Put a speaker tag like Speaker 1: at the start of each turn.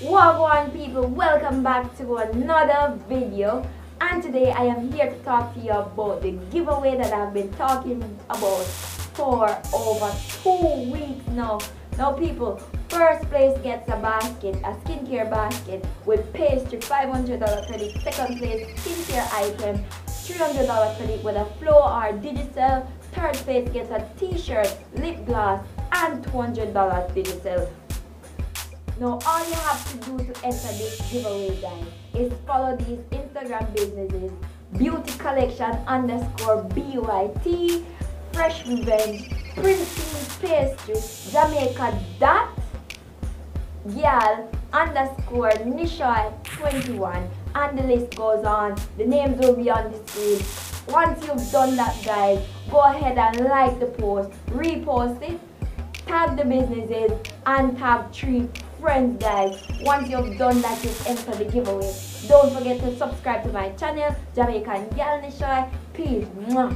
Speaker 1: Wagwan people, welcome back to another video, and today I am here to talk to you about the giveaway that I've been talking about for over 2 weeks now. Now people, first place gets a basket, a skincare basket with pastry, $500 credit. Second place, skincare item, $300 credit with a flow or digital. Third place gets a t-shirt, lip gloss, and $200 digital. Now all you have to do to enter this giveaway, guys, is follow these Instagram businesses: beauty collection _BYT, fresh revenge, printing pastry, Jamaica Gyal _Nishoy 21, and the list goes on. The names will be on the screen. Once you've done that, guys, go ahead and like the post, repost it, tag the businesses, and tag 3 friends, guys. Once you've done that, you've entered the giveaway. Don't forget to subscribe to my channel, Jamaican Gyal Nishoy. Peace. Mwah.